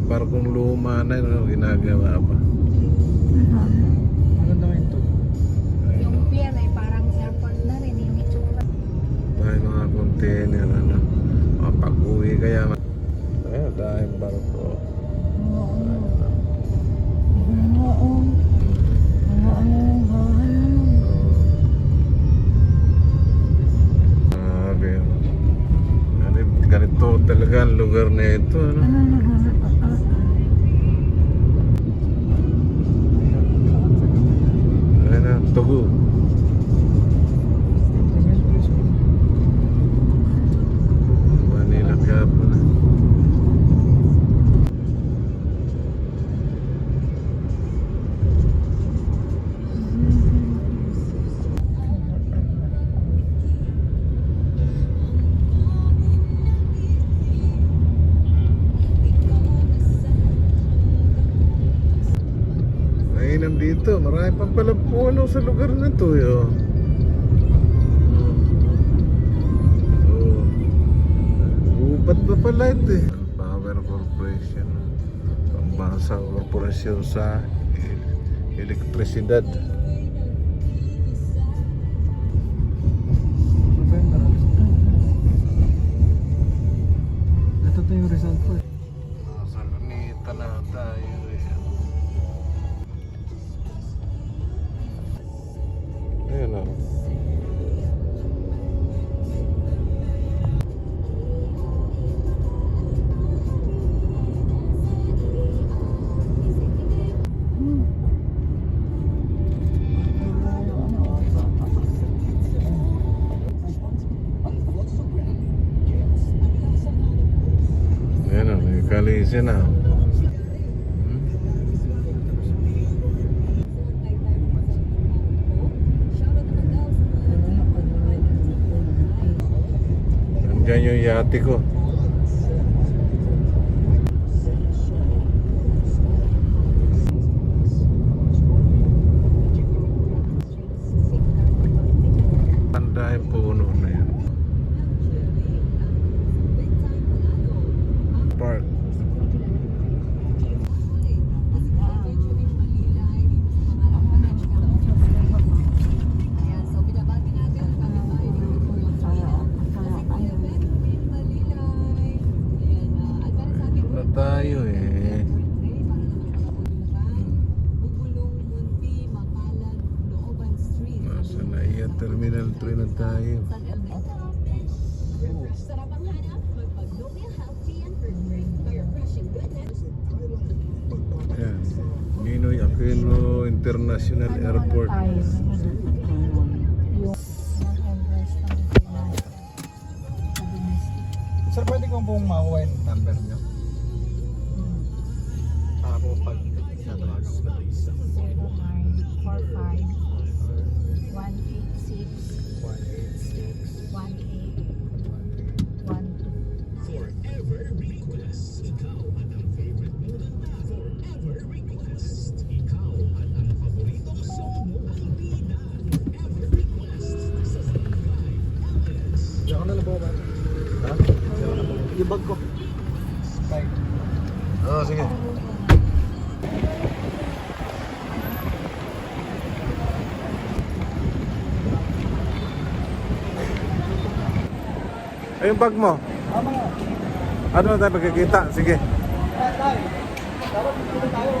barkong luma na no, ginagawa pa. Maganda ngayon to. Yung pier ay parang airport na rin, yung itsura. Tayo mga container ano. Pag-uwi kaya ayun, dahil barko. Ganito talaga ang lugar na ito, ano? Ayan na, Tugu. Manila kaya po na. Mainam dito, marami pang pala puno sa lugar na to yo. Upat pa pala ito eh. Power Corporation, pambansang korporasyon sa elektrisidad. Ito to yung Rizal Fort. Sa Lunita na tayo eh. Ayan o. Ayan o, may kalisi na. Nandiyan yung yate ko. Tanda yung puno na yan. Park. Na tayo eh. Nasa Naiya Terminal 3 na tayo. Ayan, Ninoy Aquino International Airport. Sir, pwede ko pong makuha yung number nyo? Para po pag natawagan ko. 186-18-12. Diyan ka na po ba? Ha? Yung bag ko. Bye. Oo, sige. Ay, yung bag mo. Tama nga. Ano na tayo magkikita? Sige. Tay, dapat dito tayo.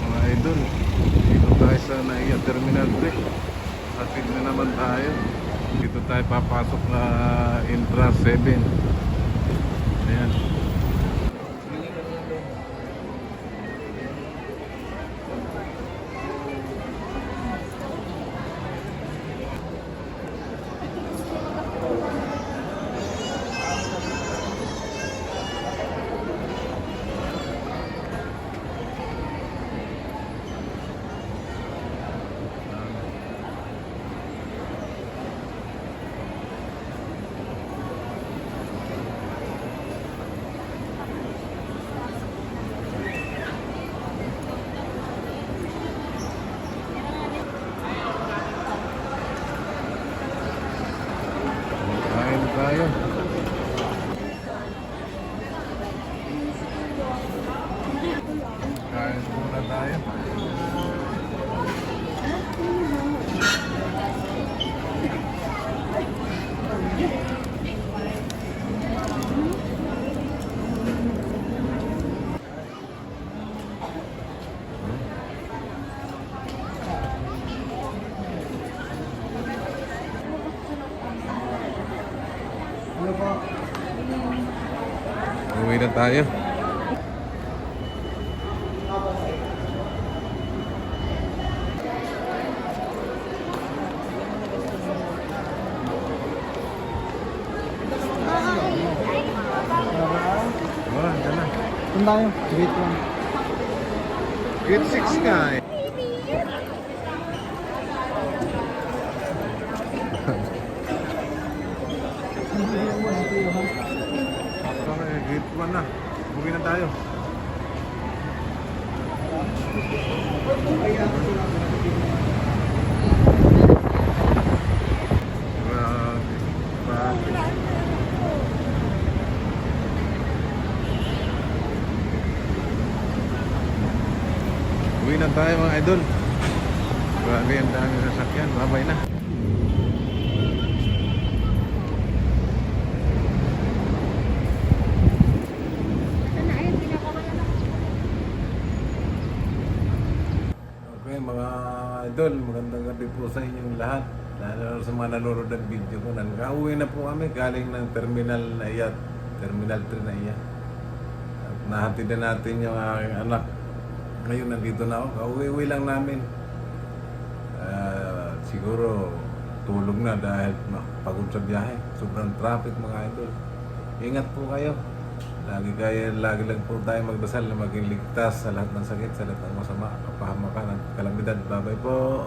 Mga idol, dito tayo sa Naiya Terminal 3. Hatid na naman tayo. Dito tayo papasok na Intra 7. Ayan. tayo. Kain muna tayo. Ano po? Uwi na tayo. Wala, dyan na. Saan tayo? Gate 1. Gate 6 ka eh. Okay, gate 1 na. Uwi na tayo. Grabe. Grabe. Uwi na tayo mga idol. Grabe ang dami sasakyan. Babay na. Ito na, ayun, pinakamalala. Okay mga idol, magandang gabi po sa inyong lahat. Lalo sa mga nanonood ng video ko. Nakauwi na po kami galing ng Terminal Naiya. Terminal 3 Naiya. At nahatid na natin yung aking anak. Ngayon nandito na ako. Kauwi-uwi lang namin. Siguro tulog na dahil pagod sa biyahe. Sobrang traffic mga idol. Ingat po kayo. Lagi lang po tayo magdasal na maging ligtas sa lahat ng sakit, sa lahat ng masama, kapahamakan at kalamidad. Bye-bye po.